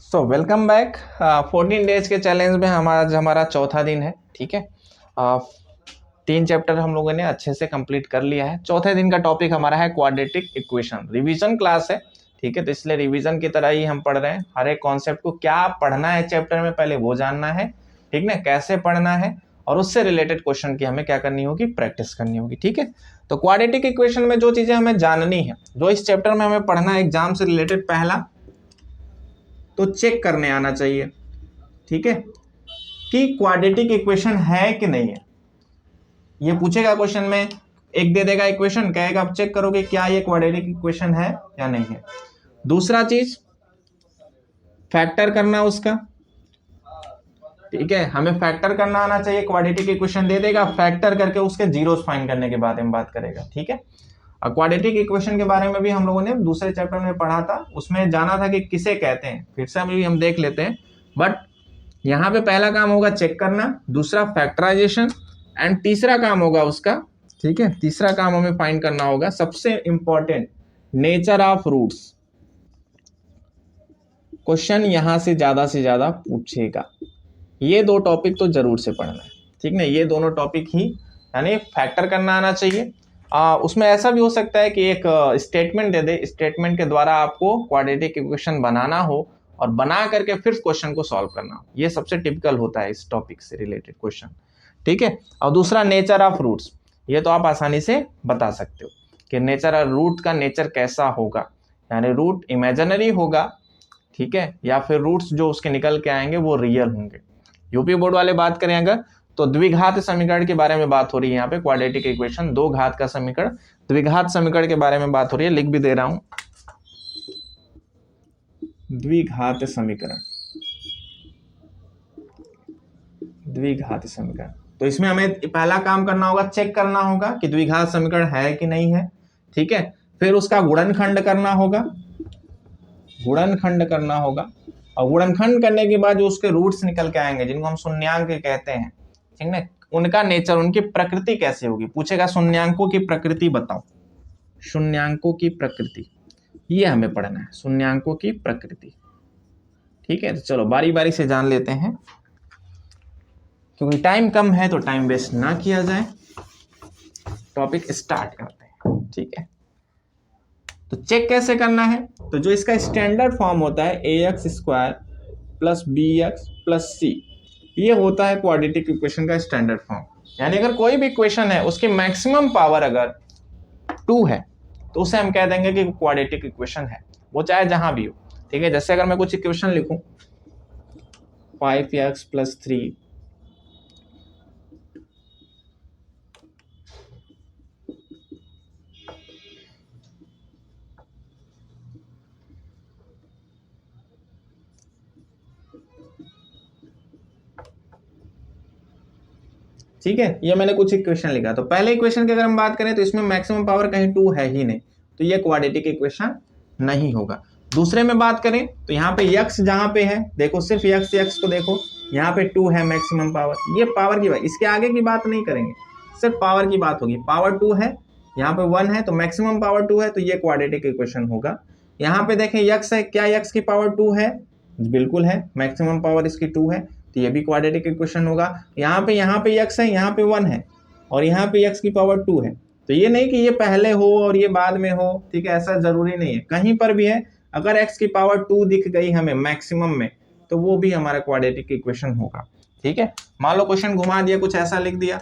So welcome back. 14 days के challenge में हमारा चौथा दिन है। ठीक है, 3 चैप्टर हम लोगों ने अच्छे से कंप्लीट कर लिया है। चौथे दिन का टॉपिक हमारा है क्वाड्रेटिक इक्वेशन। रिवीजन क्लास है, ठीक है, तो इसलिए रिवीजन की तरह ही हम पढ़ रहे हैं। हर एक कॉन्सेप्ट को क्या पढ़ना है चैप्टर में पहले वो जानना है, ठीक ना, कैसे पढ़ना है, और उससे रिलेटेड क्वेश्चन की हमें क्या करनी होगी, प्रैक्टिस करनी होगी। ठीक है, तो क्वाड्रेटिक इक्वेशन में जो चीजें हमें जाननी है, जो इस चैप्टर में हमें पढ़ना है एग्जाम से रिलेटेड, पहला तो चेक करने आना चाहिए, ठीक है, कि क्वाड्रेटिक इक्वेशन है कि नहीं है। ये पूछेगा क्वेश्चन में, एक दे देगा इक्वेशन, कहेगा आप चेक करोगे क्या ये क्वाड्रेटिक इक्वेशन है या नहीं है। दूसरा चीज फैक्टर करना उसका, ठीक है, हमें फैक्टर करना आना चाहिए। क्वाड्रेटिक इक्वेशन दे देगा, फैक्टर करके उसके जीरोस फाइंड करने के बारे में बात करेगा। ठीक है, और क्वाड्रेटिक इक्वेशन के बारे में भी हम लोगों ने दूसरे चैप्टर में पढ़ा था, उसमें जाना था कि किसे कहते हैं, फिर से भी हम देख लेते हैं। बट यहाँ पे पहला काम होगा चेक करना, दूसरा फैक्टराइजेशन, एंड तीसरा काम होगा उसका, ठीक है, तीसरा काम हमें फाइंड करना होगा सबसे important, nature of roots. Question यहां से ज्यादा पूछेगा। ये दो टॉपिक तो जरूर से पढ़ना है, ठीक ना, ये दोनों टॉपिक ही, यानी फैक्टर करना आना चाहिए। उसमें ऐसा भी हो सकता है कि एक स्टेटमेंट दे दे, स्टेटमेंट के द्वारा आपको क्वाड्रेटिक इक्वेशन बनाना हो और बना करके फिर क्वेश्चन को सॉल्व करना हो। ये सबसे टिपिकल होता है इस टॉपिक से रिलेटेड क्वेश्चन, ठीक है। और दूसरा नेचर ऑफ रूट्स, ये तो आप आसानी से बता सकते हो कि नेचर ऑफ रूट का नेचर कैसा होगा, यानी रूट इमेजिनरी होगा, ठीक है, या फिर रूट्स जो उसके निकल के आएंगे वो रियल होंगे। यूपी बोर्ड वाले बात करें अगर, तो द्विघात समीकरण के बारे में बात हो रही है यहाँ पे। क्वाड्रेटिक इक्वेशन, दो घात का समीकरण, द्विघात समीकरण के बारे में बात हो रही है, लिख भी दे रहा हूं, द्विघात समीकरण, द्विघात समीकरण। तो इसमें हमें पहला काम करना होगा, चेक करना होगा कि द्विघात समीकरण है कि नहीं है, ठीक है। फिर उसका गुणनखंड करना होगा, गुणनखंड करना होगा, और गुणनखंड करने के बाद जो उसके रूट्स निकल के आएंगे, जिनको हम शून्यांक कहते हैं, ठीक है, उनका नेचर, उनकी प्रकृति कैसे होगी। पूछेगा शून्यांकों की प्रकृति बताओ, शून्यांकों की प्रकृति, ये हमें पढ़ना है, शून्यांकों की प्रकृति। ठीक है, तो चलो बारी बारी से जान लेते हैं, क्योंकि टाइम कम है तो टाइम वेस्ट ना किया जाए। टॉपिक स्टार्ट करते हैं, ठीक है। तो चेक कैसे करना है, तो जो इसका स्टैंडर्ड फॉर्म होता है ax² plus bx plus c, ये होता है क्वाड्रेटिक इक्वेशन का स्टैंडर्ड फॉर्म। यानी अगर कोई भी इक्वेशन है उसकी मैक्सिमम पावर अगर 2 है तो उसे हम कह देंगे कि क्वाड्रेटिक इक्वेशन है, वो चाहे जहां भी हो। ठीक है, जैसे अगर मैं कुछ इक्वेशन लिखूं 5x प्लस 3 ठीक है, ये मैंने कुछ इक्वेशन लिखा। तो पहले इक्वेशन की अगर हम बात करें तो इसमें मैक्सिमम पावर कहीं 2 है ही नहीं, तो ये क्वाड्रेटिक इक्वेशन नहीं होगा। दूसरे में बात करें तो यहाँ पे x जहां पे है, देखो सिर्फ x को देखो, यहाँ पे 2 है मैक्सिमम पावर, ये पावर की बात, इसके आगे की बात नहीं करेंगे, सिर्फ पावर की बात होगी। पावर 2 है, यहाँ पे 1 है, तो मैक्सिमम पावर 2 है, तो ये क्वाड्रेटिक इक्वेशन होगा। यहाँ पे देखें x है, क्या x की पावर 2 है, बिल्कुल है, मैक्सिमम पावर इसकी 2 है, तो ये भी क्वाड्रेटिक इक्वेशन होगा। यहाँ पे x है, यहाँ पे 1 है, और यहाँ पे x की पावर 2 है। तो ये नहीं कि ये पहले हो और ये बाद में हो, ठीक है, ऐसा जरूरी नहीं है, कहीं पर भी है, अगर x की पावर 2 दिख गई हमें मैक्सिमम में, तो वो भी हमारा क्वाड्रेटिक इक्वेशन होगा। ठीक है, मान लो क्वेश्चन घुमा दिया, कुछ ऐसा लिख दिया,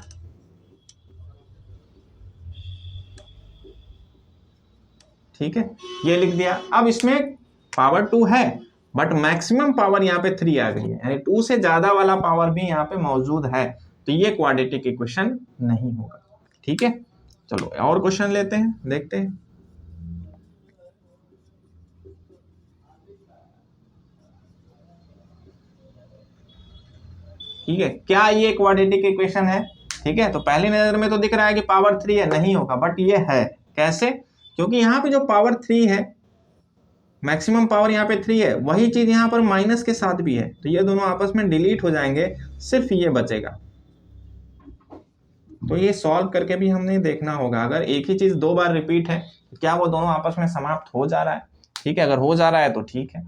ठीक है, ये लिख दिया। अब इसमें पावर 2 है बट मैक्सिमम पावर यहाँ पे 3 आ गई है, यानी 2 से ज्यादा वाला पावर भी यहाँ पे मौजूद है, तो ये क्वाड्रेटिक इक्वेशन नहीं होगा। ठीक है, चलो और क्वेश्चन लेते हैं, देखते हैं। ठीक है, क्या ये क्वाड्रेटिक इक्वेशन है। ठीक है, तो पहली नजर में तो दिख रहा है कि पावर 3 है, नहीं होगा, बट ये है। कैसे, क्योंकि यहाँ पे जो पावर 3 है, मैक्सिमम पावर यहाँ पे 3 है, वही चीज यहाँ पर माइनस के साथ भी है, तो ये दोनों आपस में डिलीट हो जाएंगे, सिर्फ ये बचेगा। तो ये सॉल्व करके भी हमने देखना होगा, अगर एक ही चीज 2 बार रिपीट है तो क्या वो दोनों आपस में समाप्त हो जा रहा है। ठीक है, अगर हो जा रहा है तो ठीक है,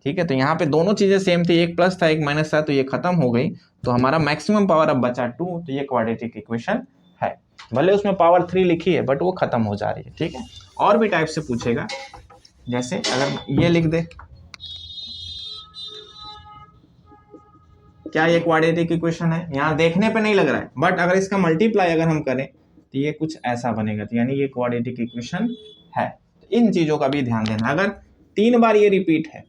ठीक है, तो यहाँ पे दोनों चीजें सेम थी, एक प्लस था एक माइनस था, तो ये खत्म हो गई, तो हमारा मैक्सिमम पावर अब बचा 2, तो ये क्वाड्रेटिक इक्वेशन है। भले उसमें पावर 3 लिखी है बट वो खत्म हो जा रही है। ठीक है, और भी टाइप से पूछेगा, जैसे अगर ये लिख दे, क्या ये क्वाड्रेटिक इक्वेशन है? यहाँ देखने पे नहीं लग रहा है, बट अगर इसका मल्टीप्लाई अगर हम करें तो ये कुछ ऐसा बनेगा, तो यानी ये क्वाड्रेटिक इक्वेशन है। तो इन चीजों का भी ध्यान देना, अगर 3 बार ये रिपीट है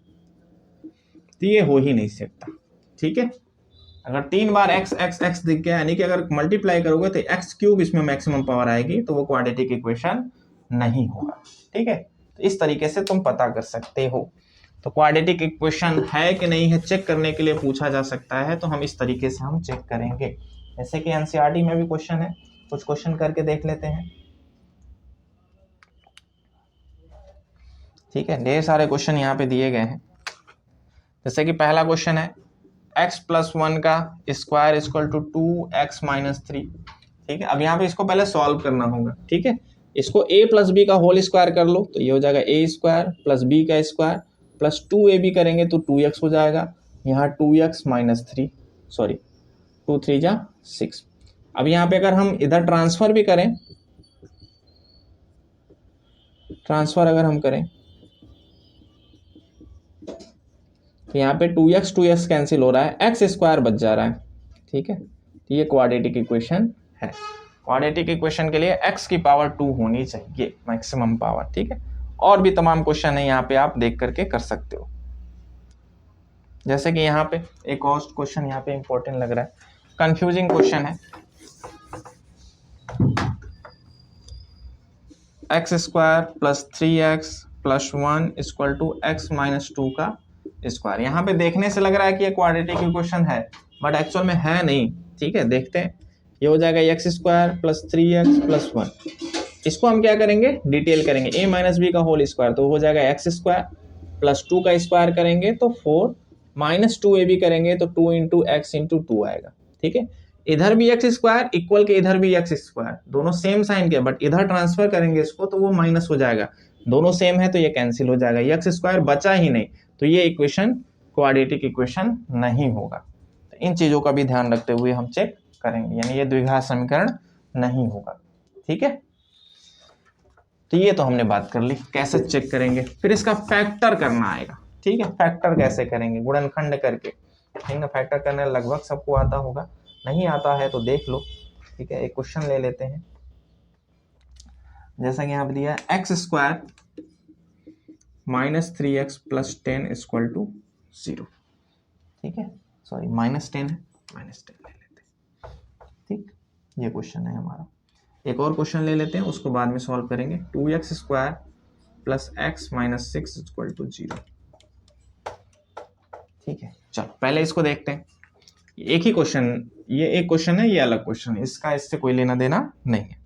तो ये हो ही नहीं सकता। ठीक है, अगर 3 बार x x x दिख गया, यानी कि अगर मल्टीप्लाई करोगे तो x क्यूब इसमें मैक्सिमम पावर आएगी, तो वो क्वाड्रेटिक इक्वेशन नहीं होगा। ठीक है, तो इस तरीके से तुम पता कर सकते हो। तो क्वाड्रेटिक इक्वेशन है कि नहीं है चेक करने के लिए पूछा जा सकता है, तो हम इस तरीके से हम चेक करेंगे। जैसे कि एनसीईआरटी में भी क्वेश्चन है, कुछ क्वेश्चन करके देख लेते हैं। ठीक है, ढेर सारे क्वेश्चन यहाँ पे दिए गए हैं। जैसे कि पहला क्वेश्चन है x + 1 का स्क्वायर इक्वल टू 2x - 3। ठीक है, अब यहाँ पे इसको पहले सॉल्व करना होगा। ठीक है, इसको a + b का होल स्क्वायर कर लो, तो ये हो जाएगा a² + b का स्क्वायर प्लस 2ab करेंगे तो 2x हो जाएगा। यहाँ 2x - 3, सॉरी 2 3 जा 6। अब यहाँ पे अगर हम इधर ट्रांसफर भी करें, ट्रांसफर अगर हम करें तो यहाँ पे 2x कैंसिल हो रहा है, x² बच जा रहा है। ठीक है, तो ये क्वाड्रेटिक इक्वेशन है। क्वाड्रेटिक इक्वेशन के लिए x की पावर 2 होनी चाहिए मैक्सिमम पावर। ठीक है, और भी तमाम क्वेश्चन है यहाँ पे, आप देख करके कर सकते हो। जैसे कि यहाँ पे एक और क्वेश्चन यहाँ पे इंपॉर्टेंट लग रहा है, कंफ्यूजिंग क्वेश्चन है। x² + 3x + 1 = x - 2 का स्क्वायर। यहाँ पे देखने से लग रहा है कि ये क्वाड्रेटिक इक्वेशन है, बट एक्चुअल में है नहीं। ठीक है, देखते हैं। ये हो जाएगा x² + 3x + 1। इसको हम क्या करेंगे, डिटेल करेंगे, a - b का होल स्क्वायर, तो हो जाएगा x² + 2 का स्क्वायर करेंगे तो 4 - 2ab करेंगे तो 2 × x × 2 आएगा। ठीक है, इधर भी x² इक्वल के इधर भी x², दोनों सेम साइन के, बट इधर ट्रांसफर करेंगे इसको तो वो माइनस हो जाएगा, दोनों सेम है तो ये कैंसिल हो जाएगा, ये x² बचा ही नहीं, तो ये इक्वेशन क्वाड्रेटिक इक्वेशन नहीं होगा। तो इन चीजों का भी ध्यान रखते हुए हम चेक करेंगे, यानी ये द्विघात समीकरण नहीं होगा। ठीक है, तो ये तो हमने बात कर ली कैसे चेक करेंगे। फिर इसका फैक्टर करना आएगा। ठीक है, फैक्टर कैसे करेंगे, गुणनखंड करके। ठीक है, फैक्टर करने लगभग सबको आता होगा, नहीं आता है तो देख लो। ठीक है, एक क्वेश्चन ले लेते हैं। जैसा कि यहाँ पे दिया x² - 3x + 10 = 0। ठीक है, सॉरी -10 है, -10 ले लेते हैं। ठीक, ये क्वेश्चन है हमारा। एक और क्वेश्चन ले लेते हैं, उसको बाद में सॉल्व करेंगे। 2x² + x - 6 = 0। ठीक है, चलो पहले इसको देखते हैं। एक ही क्वेश्चन, ये एक क्वेश्चन है, ये अलग क्वेश्चन है, इसका इससे कोई लेना देना नहीं है।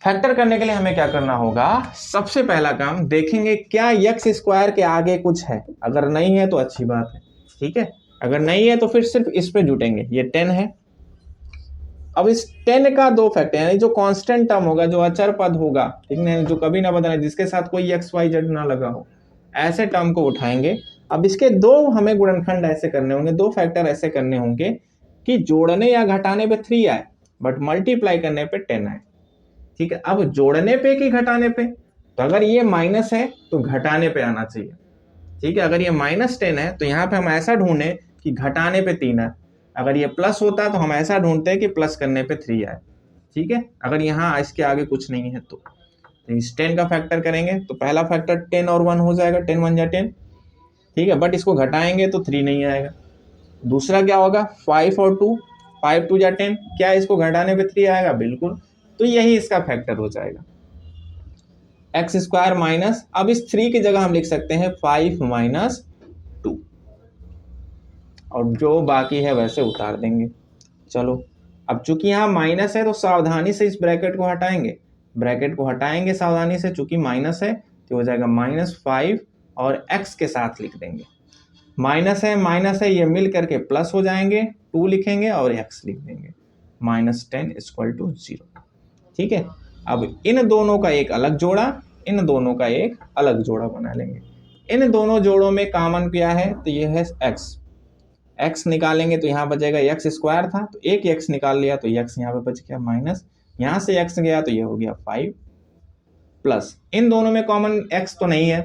फैक्टर करने के लिए हमें क्या करना होगा, सबसे पहला काम देखेंगे क्या x² के आगे कुछ है, अगर नहीं है तो अच्छी बात है। ठीक है, अगर नहीं है तो फिर सिर्फ इस पे जुटेंगे। ये 10 है, अब इस 10 का 2 फैक्टर, यानी जो कांस्टेंट टर्म होगा, जो अचर पद होगा, ठीक है, जो कभी ना बदले, जिसके साथ कोई XYZ ना लगा हो, ऐसे टर्म को उठाएंगे। अब इसके 2 हमें गुणनखंड ऐसे करने होंगे, 2 फैक्टर ऐसे करने होंगे कि जोड़ने या घटाने पे 3 आए बट मल्टीप्लाई करने पे 10 आए। ठीक है, अब जोड़ने पे कि घटाने पे, तो अगर ये माइनस है तो घटाने पे आना चाहिए। ठीक है, अगर ये -10 है तो यहाँ पे हम ऐसा ढूंढे कि घटाने पे 3 आए, अगर ये प्लस होता तो हम ऐसा ढूंढते हैं कि प्लस करने पे 3 आए। ठीक है, अगर यहाँ इसके आगे कुछ नहीं है तो इस 10 का फैक्टर करेंगे तो पहला फैक्टर 10 और 1 हो जाएगा, 10 1 जा 10। ठीक है, बट इसको घटाएंगे तो 3 नहीं आएगा। दूसरा क्या होगा, 5 और 2, 5 2 जा 10, क्या इसको घटाने पे 3 आएगा, बिल्कुल, तो यही इसका फैक्टर हो जाएगा। x² माइनस, अब इस 3 की जगह हम लिख सकते हैं 5 - 2, और जो बाकी है वैसे उतार देंगे। चलो, अब चूंकि यहाँ माइनस है तो सावधानी से इस ब्रैकेट को हटाएंगे, ब्रैकेट को हटाएंगे सावधानी से, चूंकि माइनस है तो हो जाएगा -5 और x के साथ लिख देंगे। माइनस है, ये मिल करके प्लस हो जाएंगे, 2 लिखेंगे और x लिख देंगे, -10 = 0। ठीक है, अब इन दोनों का एक अलग जोड़ा, इन दोनों का एक अलग जोड़ा बना लेंगे। इन दोनों जोड़ों में कॉमन क्या है, तो ये है x। x निकालेंगे तो यहाँ बचेगा x स्क्वायर था, तो एक x निकाल लिया तो x यहाँ पे बच गया माइनस, यहाँ से x गया तो ये हो गया 5 प्लस, इन दोनों में कॉमन x तो नहीं है,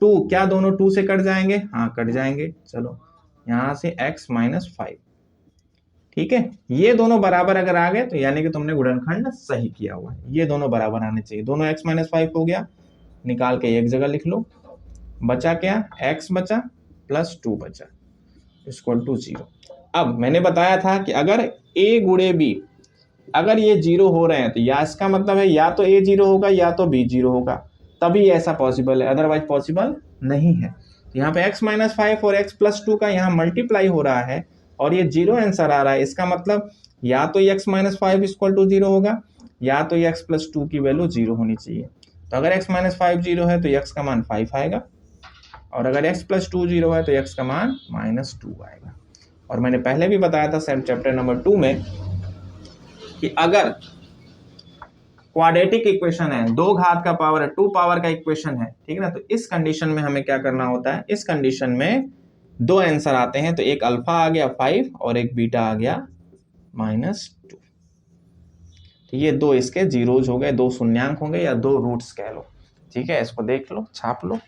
2, क्या दोनों 2 से कट जाएंगे, हाँ कट जाएंगे, चलो यहाँ से x माइनस 5। ठीक है, ये दोनों बराबर अगर आ गए तो यानी कि तुमने गुणनखंड सही किया हुआ है। ये दोनों बराबर आने चाहिए, दोनों x माइनस 5 हो गया, निकाल के एक जगह लिख लो, बचा क्या, x बचा प्लस 2 बचा इक्वल टू 0। अब मैंने बताया था कि अगर a गुणे b अगर ये 0 हो रहे हैं तो या इसका मतलब है या तो a 0 होगा या तो b 0 होगा, तभी ऐसा पॉसिबल है, अदरवाइज पॉसिबल नहीं है। तो यहाँ पे x माइनस 5 और x प्लस 2 का यहाँ मल्टीप्लाई हो रहा है और ये 0 आंसर आ रहा है, इसका मतलब या तो x माइनस 5 इक्वल टू 0 होगा या तो x प्लस 2 की वैल्यू 0 होनी चाहिए। तो अगर x माइनस 5 0 है तो x का मान 5 आएगा, और अगर x प्लस 2 0 है तो x का मान माइनस 2 आएगा। और मैंने पहले भी बताया था चैप्टर नंबर 2 में कि अगर क्वाड्रेटिक इक्वेशन है, 2 घात का पावर है, 2 पावर का इक्वेशन है, ठीक है ना, तो इस कंडीशन में हमें क्या करना होता है, इस कंडीशन में 2 आंसर आते हैं, तो एक अल्फा आ गया 5 और एक बीटा आ गया -2। तो ये 2 इसके जीरोज हो गए, 2 शून्यांक होंगे या 2 रूट्स कह लो। ठीक है, इसको देख लो, छाप लो।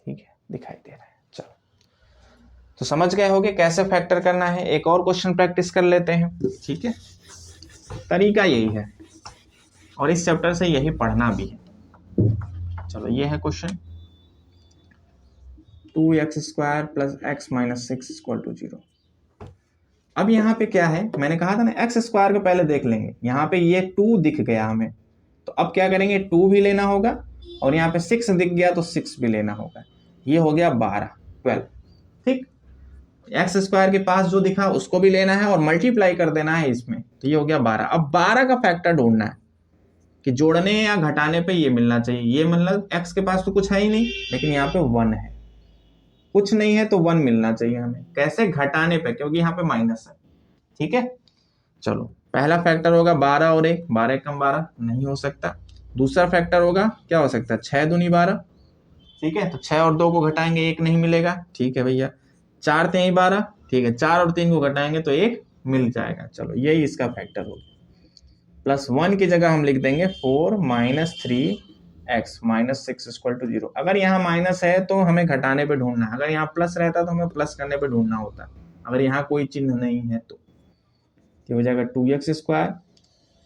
ठीक है, दिखाई दे रहा है, चलो तो समझ गए होगे कैसे फैक्टर करना है। एक और क्वेश्चन प्रैक्टिस कर लेते हैं। ठीक है, तरीका यही है और इस चैप्टर से यही पढ़ना भी है। चलो ये है question, 2x square plus x minus 6 equal to 0। अब यहाँ पे क्या है, मैंने कहा था ना x स्क्वायर को पहले देख लेंगे, यहाँ पे ये 2 दिख गया हमें, तो अब क्या करेंगे, 2 भी लेना होगा और यहाँ पे 6 दिख गया तो 6 भी लेना होगा। ये हो गया 12। ठीक, एक्स स्क्वायर के पास जो दिखा उसको भी लेना है और मल्टीप्लाई कर देना है इसमें, तो ये हो गया 12। अब 12 का फैक्टर ढूंढना है कि जोड़ने या घटाने पे ये मिलना चाहिए। ये मतलब एक्स के पास तो कुछ है ही नहीं, लेकिन यहाँ पे 1 है, कुछ नहीं है तो 1 मिलना चाहिए हमें। कैसे, घटाने पे, क्योंकि यहाँ पे माइनस है। ठीक है, चलो पहला फैक्टर होगा 12 और 1, 12 कम 12 नहीं हो सकता। दूसरा फैक्टर होगा क्या हो सकता है, 6 दूनी 12। ठीक है, तो 6 और 2 को घटाएंगे 1 नहीं मिलेगा। ठीक है भैया, 4 3 12, ठीक है, 4 और 3 को घटाएंगे तो 1 मिल जाएगा। चलो यही इसका फैक्टर होगा। प्लस 1 की जगह हम लिख देंगे 4 minus 3x minus 6 equal to 0। अगर यहाँ माइनस है तो हमें घटाने पे ढूंढना है, अगर यहाँ प्लस रहता तो हमें प्लस करने पे ढूंढना होता। अगर यहाँ कोई चिन्ह नहीं है तो हो जाएगा 2x square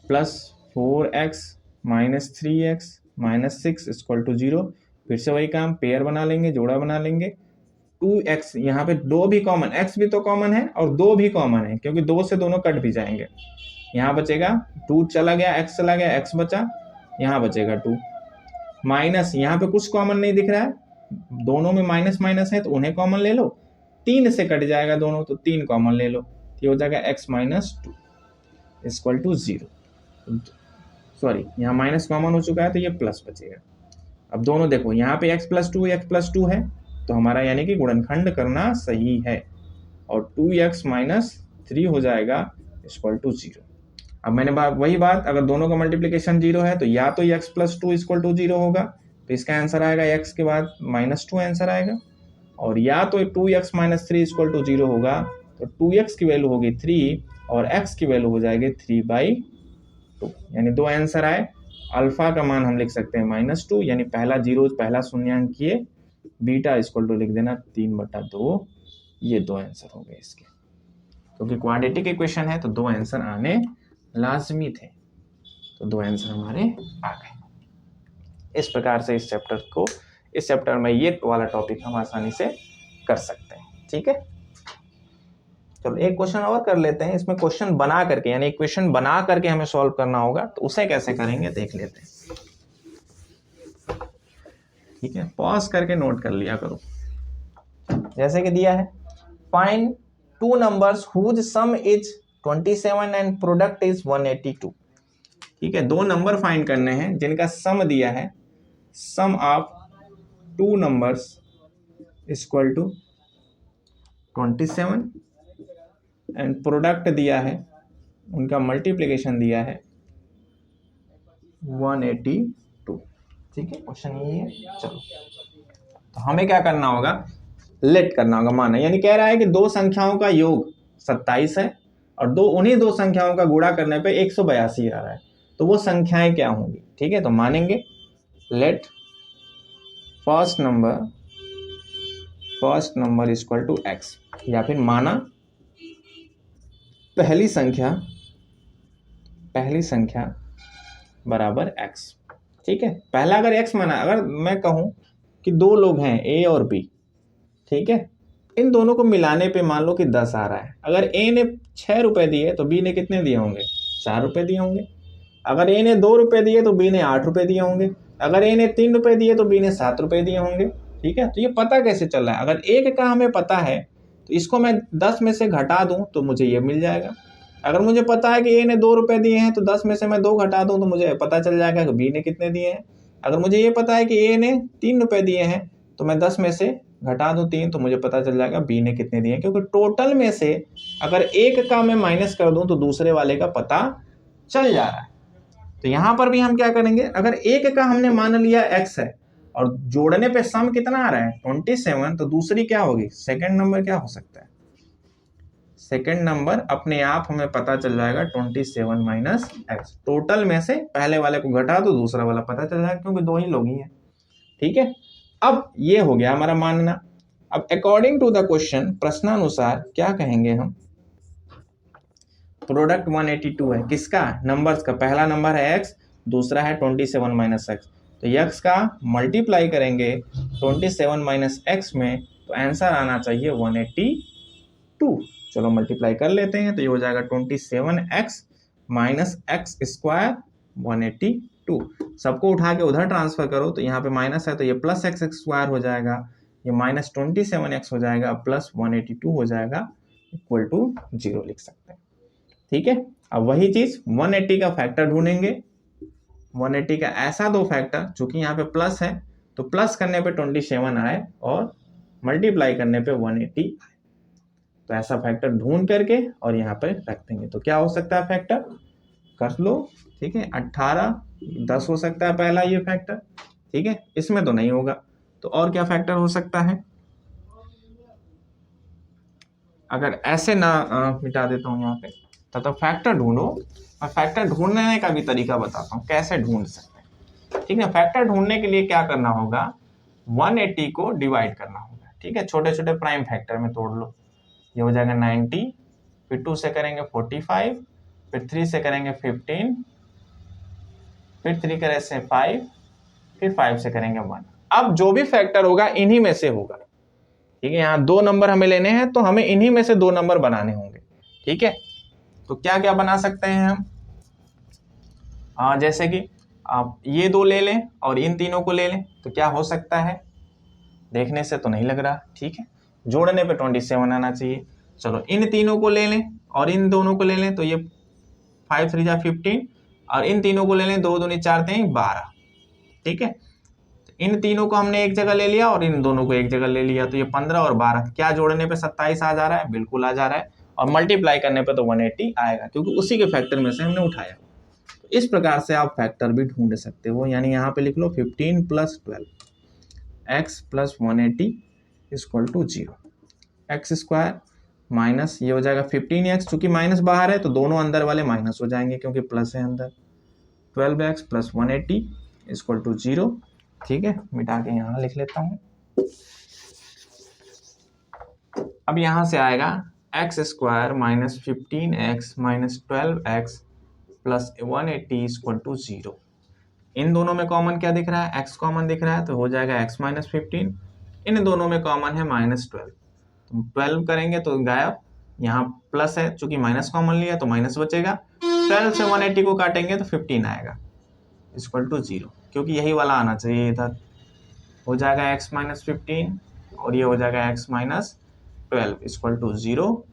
plus 4x minus 3x minus 6 equal to 0। फिर से वही काम, पेयर बना लेंगे, जोड़ा बना लेंगे। 2x, यहाँ पे 2 भी कॉमन, x भी तो कॉमन है और 2 भी कॉमन है, क्योंकि 2 से दोनों कट भी जाएंगे। यहाँ बचेगा 2 चला गया, x चला गया, x बचा, यहाँ बचेगा 2 माइनस, यहाँ पे कुछ कॉमन नहीं दिख रहा है, दोनों में माइनस माइनस है तो उन्हें कॉमन ले लो, 3 से कट जाएगा दोनों तो 3 कॉमन ले लो, ये हो जाएगा x minus 2 equal to 0। Sorry, यहाँ माइनस कॉमन हो चुका है तो ये प्लस बचेगा। अब दोनों देखो, यहाँ पे x प्लस 2 है तो हमारा यानी कि गुणनखंड करना सही है, और 2x माइनस 3 हो जाएगा इक्वल टू 0। अब मैंने वही बात, अगर दोनों का मल्टीप्लिकेशन 0 है तो या तो x प्लस 2 इक्वल टू 0 होगा, तो इसका आंसर आएगा x के बाद -2 आंसर आएगा, और या तो 2x माइनस 3 इक्वल टू 0 होगा, तो 2x की वैल्यू होगी 3 और x की वैल्यू हो जाएगी 3/2, यानी 2 आंसर आए। अल्फा का मान हम लिख सकते हैं -2, यानी पहला जीरो, पहला शून्यांक किए, बीटा इक्वल टू लिख देना 3/2। ये 2 आंसर हो गए इसके, क्योंकि क्वाड्रेटिक इक्वेशन है तो 2 आंसर आने लाजमी थे, तो 2 आंसर हमारे आ गए। इस प्रकार से इस चैप्टर में ये वाला टॉपिक हम आसानी से कर सकते हैं। ठीक है, चलो एक क्वेश्चन और कर लेते हैं। इसमें क्वेश्चन बना करके, यानी इक्वेशन बना करके हमें सॉल्व करना होगा, तो उसे कैसे करेंगे देख लेते हैं। ठीक है, पॉज करके नोट कर लिया करो। जैसे कि दिया है, find 2 numbers whose sum is 27 and product is 182। ठीक है, 2 नंबर फाइंड करने हैं जिनका सम दिया है, sum of 2 numbers equal to 27 and product दिया है, उनका मल्टीप्लिकेशन दिया है 182। ठीक है, क्वेश्चन ये है। चलो, तो हमें क्या करना होगा, लेट करना होगा माना, यानी कह रहा है कि दो संख्याओं का योग 27 है और उन्हीं दो संख्याओं का गुणा करने पे 182 आ रहा है, तो वो संख्याएं क्या होंगी। ठीक है, तो मानेंगे let first number equal to x, या फिर माना पहली संख्या बराबर एक्स। ठीक है, पहला अगर एक्स माना, अगर मैं कहूं कि दो लोग हैं ए और बी, ठीक है, इन दोनों को मिलाने पे मान लो कि 10 आ रहा है। अगर ए ने 6 रुपए दिए तो बी ने कितने दिए होंगे, 4 रुपए दिए होंगे। अगर ए ने 2 रुपए दिए तो बी ने 8 रुपए दिए होंगे। अगर ए ने 3 रुपए दिए तो बी ने 7 रुपए दिए होंगे। ठीक है, तो ये पता कैसे चल रहा है, अगर एक का हमें पता है तो इसको मैं 10 में से घटा दूं तो मुझे ये मिल जाएगा। अगर मुझे पता है कि ए ने 2 रुपए दिए हैं तो 10 में से मैं 2 घटा दूं तो मुझे पता चल जाएगा कि बी ने कितने दिए हैं। अगर मुझे ये पता है कि ए ने 3 रुपए दिए हैं तो मैं 10 में से घटा दूं 3 तो मुझे पता चल जाएगा बी ने कितने दिए हैं, क्योंकि टोटल में से अगर एक का मैं माइनस कर दूं तो दूसरे वाले का पता चल जा रहा है। तो यहां पर भी हम क्या करेंगे, अगर एक का हमने मान लिया x है और जोड़ने पे सम कितना आ रहा है 27, तो दूसरी क्या होगी, सेकंड नंबर क्या हो सकता है, सेकंड नंबर अपने आप हमें पता चल जाएगा 27 माइनस एक्स। टोटल में से पहले वाले को घटा दो दूसरा वाला पता चल जाएगा, क्योंकि दो ही लोग ही हैं। ठीक है, अब ये हो गया हमारा मानना। अब अकॉर्डिंग टू द क्वेश्चन, प्रश्नानुसार क्या कहेंगे हम, प्रोडक्ट 182 है किसका, नंबर्स का, पहला नंबर है x, दूसरा है 27 माइनस एक्स, तो x का मल्टीप्लाई करेंगे 27 माइनस एक्स में तो आंसर आना चाहिए 182। चलो मल्टीप्लाई कर लेते हैं, तो ये हो जाएगा 27x माइनस एक्स स्क्वायर 182। सबको उठा के उधर ट्रांसफर करो, तो यहाँ पे माइनस है तो ये प्लस एक्स स्क्वायर हो जाएगा, ये माइनस 27x हो जाएगा, प्लस 182 हो जाएगा, इक्वल टू 0 लिख सकते हैं। ठीक है, अब वही चीज 180 का फैक्टर ढूंढेंगे। 180 का ऐसा दो फैक्टर, चूंकि यहाँ पे प्लस है तो प्लस करने पे 27 आए और मल्टीप्लाई करने पे 180 आए, तो ऐसा फैक्टर ढूंढ करके और यहाँ पे रख देंगे। तो क्या हो सकता है फैक्टर, कर लो। ठीक है, 18 10 हो सकता है पहला ये फैक्टर। ठीक है, इसमें तो नहीं होगा, तो और क्या फैक्टर हो सकता है, अगर ऐसे ना मिटा देता हूँ यहाँ पे, तो फैक्टर ढूंढो। मैं फैक्टर ढूंढने का भी तरीका बताता हूँ कैसे ढूंढ सकते हैं। ठीक है, फैक्टर ढूंढने के लिए क्या करना होगा, 180 को डिवाइड करना होगा। ठीक है, छोटे छोटे प्राइम फैक्टर में तोड़ लो, ये हो जाएगा 90, फिर 2 से करेंगे 45, फिर 3 से करेंगे 15, फिर 3 करे से 5, फिर 5 से करेंगे 1। अब जो भी फैक्टर होगा इन्हीं में से होगा। ठीक है, यहाँ दो नंबर हमें लेने हैं तो हमें इन्हीं में से दो नंबर बनाने होंगे। ठीक है, तो क्या क्या बना सकते हैं हम, जैसे कि आप ये दो ले लें और इन तीनों को ले लें, तो क्या हो सकता है, देखने से तो नहीं लग रहा। ठीक है, जोड़ने पे 27 आना चाहिए। चलो इन तीनों को ले लें और इन दोनों को ले लें, तो ये 5 3 जा 15, और इन तीनों को ले लें, 2 दूनी 4 3 12। ठीक है, इन तीनों को हमने एक जगह ले लिया और इन दोनों को एक जगह ले लिया, तो ये 15 और 12 क्या जोड़ने पे 27 आ जा रहा है, बिल्कुल आ जा रहा है, और मल्टीप्लाई करने पे तो 180 आएगा, क्योंकि उसी के फैक्टर में से हमने उठाया। तो इस प्रकार से आप फैक्टर भी ढूंढ सकते हो, यानी यहाँ पे लिख लो 15 + 12 x + 180 = 0, एक्स स्क्वायर माइनस ये हो जाएगा 15x, चूंकि माइनस बाहर है तो दोनों अंदर वाले माइनस हो जाएंगे क्योंकि प्लस है अंदर, 12x + 180 = 0। ठीक है, मिटा के यहाँ लिख लेता हूँ। अब यहाँ से आएगा x square minus 15x minus 12x + 180 = 0। इन दोनों में कॉमन क्या दिख रहा है, x कॉमन दिख रहा है, तो हो जाएगा x - 15। इन दोनों में कॉमन है -12, तो 12 करेंगे तो गायब, यहाँ प्लस है, चूंकि माइनस कॉमन लिया तो माइनस बचेगा। 12 से 180 को काटेंगे तो 15 आएगा, = 0, क्योंकि यही वाला आना चाहिए इधर। हो जाएगा x - 15 और ये हो जाएगा x - 12 = 0।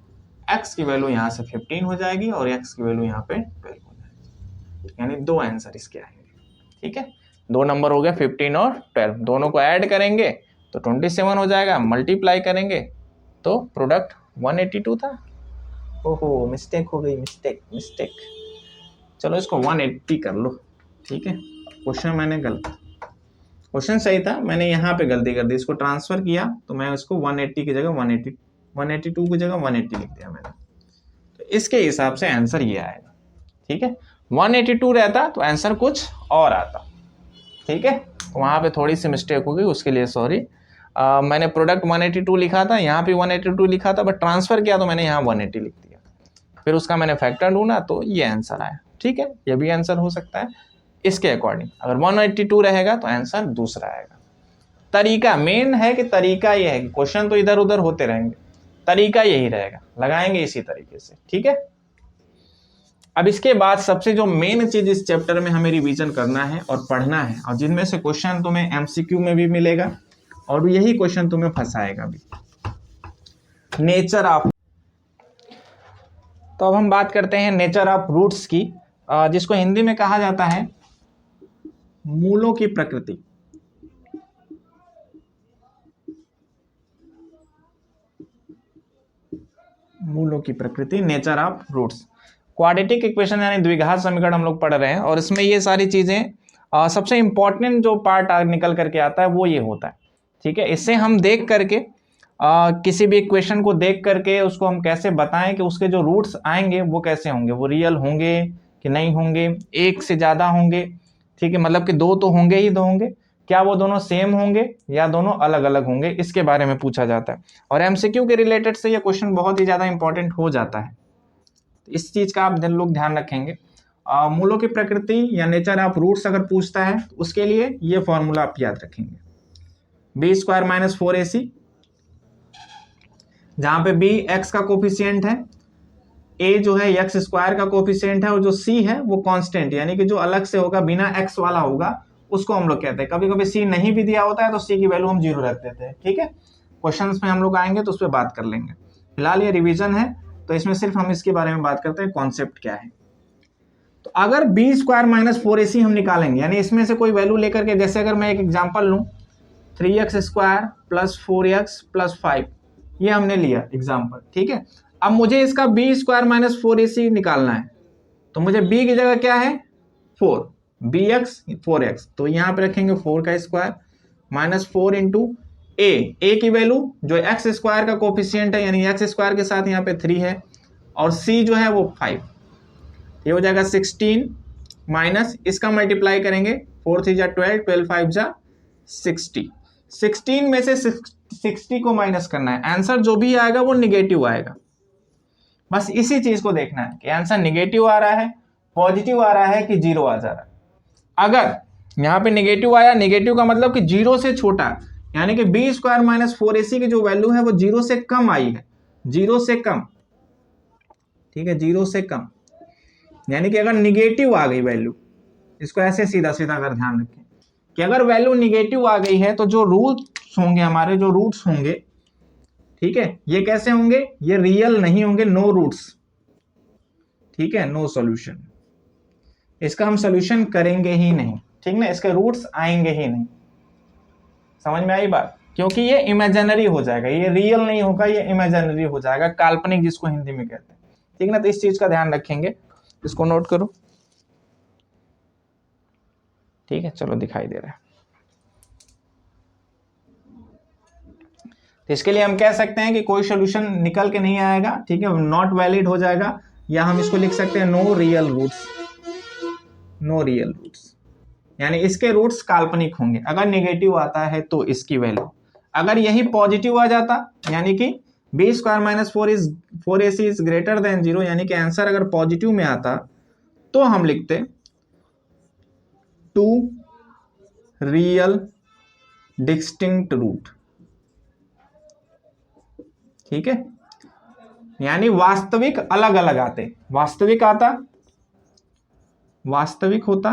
x की वैल्यू यहाँ से 15 हो जाएगी और x की वैल्यू यहाँ पे 12 हो जाएगी, यानी दो आंसर इसके आएंगे। ठीक है, दो नंबर हो गया 15 और 12, दोनों को ऐड करेंगे तो 27 हो जाएगा, मल्टीप्लाई करेंगे तो प्रोडक्ट 182 था। ओहो, मिस्टेक हो गई, मिस्टेक। चलो इसको 180 कर लो, ठीक है, क्वेश्चन मैंने गलत, क्वेश्चन सही था, मैंने यहाँ पे गलती कर दी, इसको ट्रांसफर किया तो मैं उसको 180 की जगह 182 की जगह 180 लिख दिया मैंने। तो इसके हिसाब से आंसर ये आएगा। ठीक है, 182 रहता तो आंसर कुछ और आता। ठीक है, वहाँ पे थोड़ी सी मिस्टेक हो गई, उसके लिए सॉरी। मैंने प्रोडक्ट 182 लिखा था, यहाँ पे 182 लिखा था, बट ट्रांसफर किया तो मैंने यहाँ 180 लिख दिया। फिर उसका मैंने फैक्टर ढूंढा तो ये आंसर आया। ठीक है, ये भी आंसर हो सकता है इसके अकॉर्डिंग। अगर 182 रहेगा तो आंसर दूसरा आएगा। तरीका मेन है कि तरीका ये है कि क्वेश्चन तो इधर उधर होते रहेंगे, तरीका यही रहेगा, लगाएंगे इसी तरीके से। ठीक है, अब इसके बाद सबसे जो मेन चीज इस चैप्टर में हमें रिवीजन करना है और पढ़ना है, और जिनमें से क्वेश्चन तुम्हें एमसीक्यू में भी मिलेगा और यही क्वेश्चन तुम्हें फंसाएगा भी, नेचर ऑफ। तो अब हम बात करते हैं नेचर ऑफ रूट्स की, जिसको हिंदी में कहा जाता है मूलों की प्रकृति। मूलों की प्रकृति, nature of roots. Quadratic equation यानी द्विघात समीकरण हम लोग पढ़ रहे हैं, और इसमें ये सारी चीजें सबसे इंपॉर्टेंट जो पार्ट निकल करके आता है वो ये होता है। ठीक है, इससे हम देख करके किसी भी इक्वेशन को देख करके उसको हम कैसे बताएं कि उसके जो रूट्स आएंगे वो कैसे होंगे, वो रियल होंगे कि नहीं होंगे, एक से ज्यादा होंगे। ठीक है, मतलब कि दो तो होंगे ही, दो होंगे, क्या वो दोनों सेम होंगे या दोनों अलग अलग होंगे, इसके बारे में पूछा जाता है। और एमसीक्यू के रिलेटेड से ये क्वेश्चन बहुत ही ज्यादा इंपॉर्टेंट हो जाता है, तो इस चीज का आप लोग ध्यान रखेंगे। मूलों की प्रकृति या नेचर ऑफ रूट्स अगर पूछता है तो उसके लिए ये फॉर्मूला आप याद रखेंगे, बी स्क्वायर माइनस 4ac, जहां पे बी एक्स का कोफिशियंट है, ए जो है एक्स स्क्वायर का कोफिशियंट है, और जो सी है वो कांस्टेंट यानी कि जो अलग से होगा, बिना एक्स वाला होगा, उसको हम लोग कहते हैं। कभी कभी सी नहीं भी दिया होता है तो सी की वैल्यू हम 0 रख देते हैं। ठीक है, क्वेश्चंस में हम लोग आएंगे तो उस पर बात कर लेंगे, फिलहाल ये रिवीजन है तो इसमें सिर्फ हम इसके बारे में बात करते हैं, कॉन्सेप्ट क्या है। तो अगर बी स्क्वायर माइनस 4ac हम निकालेंगे, यानी इसमें से कोई वैल्यू लेकर के, जैसे अगर मैं एक एग्जाम्पल लूं 3x square plus 4x plus 5, ये हमने लिया एग्जाम्पल। ठीक है, अब मुझे इसका बी स्क्वायर माइनस 4ac निकालना है, तो मुझे b की जगह क्या है 4, bx 4x, तो यहाँ पे रखेंगे 4 का स्क्वायर माइनस 4 इंटू ए की वैल्यू जो एक्स स्क्वायर का कोफिशियंट है, यानी एक्स स्क्वायर के साथ यहाँ पे 3 है, और c जो है वो 5, ये हो जाएगा 16 माइनस इसका मल्टीप्लाई करेंगे 4 3 जा 12, 12 5 जा 60, 16 में से 60 को माइनस करना है, आंसर जो भी आएगा वो निगेटिव आएगा। बस इसी चीज को देखना है कि आंसर निगेटिव आ रहा है, पॉजिटिव आ रहा है कि 0 आ जा रहा है। अगर यहाँ पे निगेटिव आया, निगेटिव का मतलब कि 0 से छोटा, यानी कि बी स्क्वायर माइनस 4ac की जो वैल्यू है वो 0 से कम आई है, 0 से कम। ठीक है, 0 से कम, यानी कि अगर निगेटिव आ गई वैल्यू, इसको ऐसे सीधा सीधा अगर ध्यान रखें कि अगर वैल्यू निगेटिव आ गई है तो जो रूट्स होंगे, हमारे जो रूट्स होंगे, ठीक है, ये कैसे होंगे, ये रियल नहीं होंगे, नो रूट्स। ठीक है, नो सॉल्यूशन, इसका हम सॉल्यूशन करेंगे ही नहीं। ठीक ना, इसके रूट्स आएंगे ही नहीं। समझ में आई बात, क्योंकि ये इमेजिनरी हो जाएगा, ये रियल नहीं होगा, ये इमेजिनरी हो जाएगा, काल्पनिक जिसको हिंदी में कहते हैं। ठीक ना, तो इस चीज का ध्यान रखेंगे, इसको नोट करो। ठीक है, चलो दिखाई दे रहा है। तो इसके लिए हम कह सकते हैं कि कोई सॉल्यूशन निकल के नहीं आएगा। ठीक है, नॉट वैलिड हो जाएगा, या हम इसको लिख सकते हैं no real roots, no real roots, यानी इसके रूट्स काल्पनिक होंगे। अगर नेगेटिव आता है तो इसकी वैल्यू, अगर यही पॉजिटिव आ जाता, यानी कि b square minus 4ac is greater than 0, यानी कि आंसर अगर पॉजिटिव में आता तो हम लिखते 2 रियल डिस्टिंक्ट रूट। ठीक है, यानी वास्तविक अलग अलग आते, वास्तविक आता, वास्तविक होता,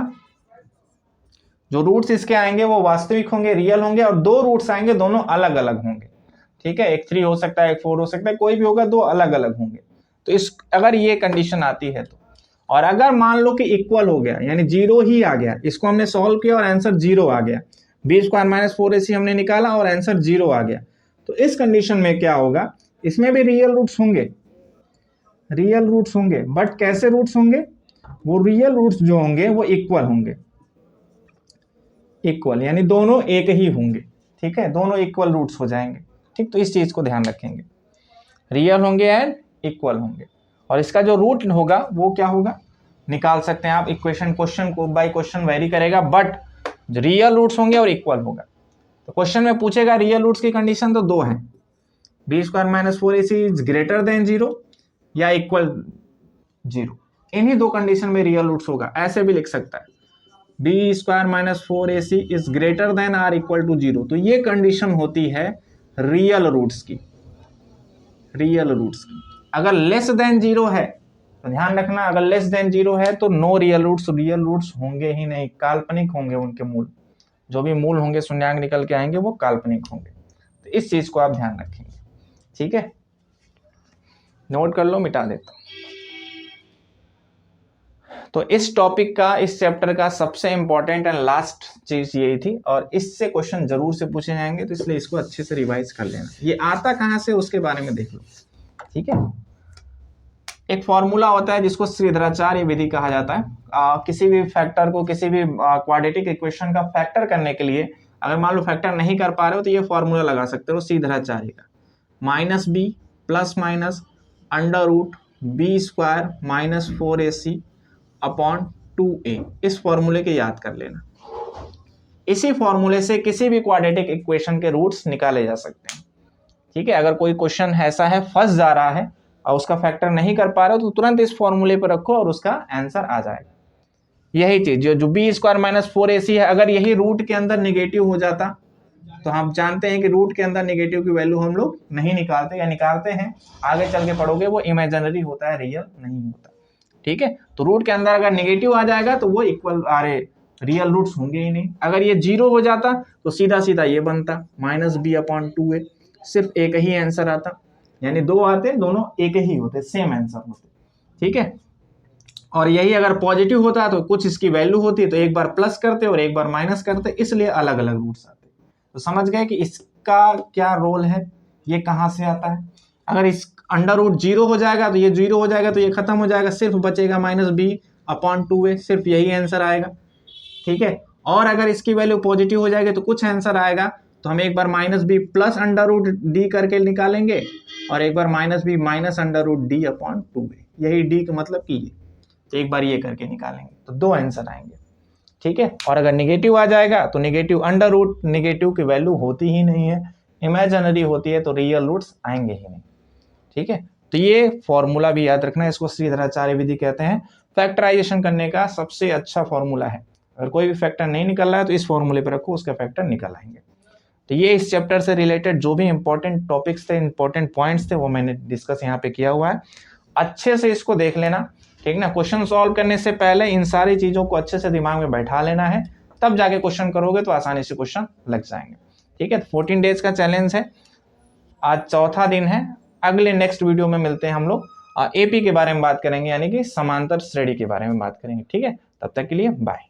जो रूट्स इसके आएंगे वो वास्तविक होंगे, रियल होंगे, और दो रूट्स आएंगे दोनों अलग अलग होंगे। ठीक है, एक 3 हो सकता है, एक 4 हो सकता है, कोई भी होगा, दो अलग अलग होंगे। तो इस अगर ये कंडीशन आती है तो, और अगर मान लो कि इक्वल हो गया, यानी 0 ही आ गया, इसको हमने सॉल्व किया और आंसर 0 आ गया, बी स्क्वायर माइनस 4ac हमने निकाला और आंसर 0 आ गया, तो इस कंडीशन में क्या होगा, इसमें भी रियल रूट्स होंगे, रियल रूट्स होंगे, बट कैसे रूट्स होंगे, वो रियल रूट्स जो होंगे वो इक्वल होंगे। इक्वल, यानी दोनों एक ही होंगे, ठीक है, दोनों इक्वल रूट्स हो जाएंगे, ठीक। तो इस चीज को ध्यान रखेंगे, रियल होंगे एंड इक्वल होंगे, और इसका जो रूट होगा वो क्या होगा निकाल सकते हैं आप, इक्वेशन क्वेश्चन को बाय क्वेश्चन वेरी करेगा, बट रियल रूट्स होंगे और इक्वल होगा। तो क्वेश्चन में पूछेगा रियल रूट्स की कंडीशन तो दो है, b square minus 4ac is greater than 0 या इक्वल 0, इन्हीं दो कंडीशन में रियल रूट्स होगा। ऐसे भी लिख सकता है b square minus 4ac is greater than or equal to 0, तो ये कंडीशन होती है रियल रूट्स की, रियल रूट्स की। अगर लेस देन 0 है तो ध्यान रखना, अगर लेस देन 0 है तो नो रियल रूट्स होंगे ही नहीं, काल्पनिक होंगे उनके मूल, जो भी मूल होंगे शून्यांक निकल के आएंगे वो काल्पनिक होंगे। तो इस चीज को आप ध्यान रखेंगे, ठीक है, नोट कर लो, मिटा देता हूं। तो इस टॉपिक का, इस चैप्टर का सबसे इंपॉर्टेंट एंड लास्ट चीज यही थी, और इससे क्वेश्चन जरूर से पूछे जाएंगे, तो इसलिए इसको अच्छे से रिवाइज कर लेना। ये आता कहां से उसके बारे में देख लो, ठीक है। एक फॉर्मूला होता है जिसको श्रीधराचार्य विधि कहा जाता है। किसी भी फैक्टर को, किसी भी क्वाड्रेटिक इक्वेशन का फैक्टर करने के लिए अगर मान लो फैक्टर नहीं कर पा रहे हो तो ये फॉर्मूला लगा सकते हो श्रीधराचार्य का, minus B plus minus under root b square minus 4ac upon 2a। इस फॉर्मूले के याद कर लेना, इसी फॉर्मूले से किसी भी क्वाड्रेटिक इक्वेशन के रूट्स निकाले जा सकते हैं, ठीक है। अगर कोई क्वेश्चन ऐसा है फंस जा रहा है और उसका फैक्टर नहीं कर पा रहे हो तो तुरंत इस फॉर्मूले पर रखो और उसका आंसर आ जाएगा। यही चीज जो बी स्क्वायर माइनस 4ac है, अगर यही रूट के अंदर निगेटिव हो जाता तो हम जानते हैं कि रूट के अंदर निगेटिव की वैल्यू हम लोग नहीं निकालते, या निकालते हैं आगे चल के पढ़ोगे वो इमेजिनरी होता है, रियल नहीं होता, ठीक है। तो रूट के अंदर अगर निगेटिव आ जाएगा तो वो इक्वल रियल रूट्स होंगे ही नहीं। अगर ये 0 हो जाता तो सीधा सीधा ये बनता माइनस बी अपॉन 2a, सिर्फ एक ही आंसर आता, यानी दो आते दोनों एक ही होते, सेम आंसर होते, ठीक है। और यही अगर पॉजिटिव होता तो कुछ इसकी वैल्यू होती तो एक बार प्लस करते और एक बार माइनस करते, इसलिए अलग अलग रूट्स आते। तो समझ गए कि इसका क्या रोल है, ये कहां से आता है। अगर इस अंडर रूट 0 हो जाएगा तो ये 0 हो जाएगा, तो ये खत्म हो जाएगा, सिर्फ बचेगा माइनस बी अपॉन 2a, सिर्फ यही आंसर आएगा, ठीक है। और अगर इसकी वैल्यू पॉजिटिव हो जाएगी तो कुछ आंसर आएगा, तो हम एक बार minus B plus under root D करके निकालेंगे और एक बार minus B minus under root D upon 2a, यही डी का मतलब कि ये, तो एक बार ये करके निकालेंगे तो दो आंसर आएंगे, ठीक है। और अगर निगेटिव आ जाएगा तो निगेटिव अंडर रूट, निगेटिव की वैल्यू होती ही नहीं है, इमेजिनरी होती है, तो रियल रूट्स आएंगे ही नहीं, ठीक है। तो ये फॉर्मूला भी याद रखना, इसको श्रीधराचार्य विधि कहते हैं। फैक्टराइजेशन करने का सबसे अच्छा फॉर्मूला है, अगर कोई भी फैक्टर नहीं निकल रहा है तो इस फॉर्मूले पर रखो, उसका फैक्टर निकल आएंगे। तो ये इस चैप्टर से रिलेटेड जो भी इंपॉर्टेंट टॉपिक्स थे, इंपॉर्टेंट पॉइंट्स थे, वो मैंने डिस्कस यहाँ पे किया हुआ है, अच्छे से इसको देख लेना, ठीक ना। क्वेश्चन सॉल्व करने से पहले इन सारी चीजों को अच्छे से दिमाग में बैठा लेना है, तब जाके क्वेश्चन करोगे तो आसानी से क्वेश्चन लग जाएंगे, ठीक है। 14 डेज का चैलेंज है, आज चौथा दिन है। अगले नेक्स्ट वीडियो में मिलते हैं हम लोग, एपी के बारे में बात करेंगे, यानी कि समांतर श्रेणी के बारे में बात करेंगे, ठीक है। तब तक के लिए बाय।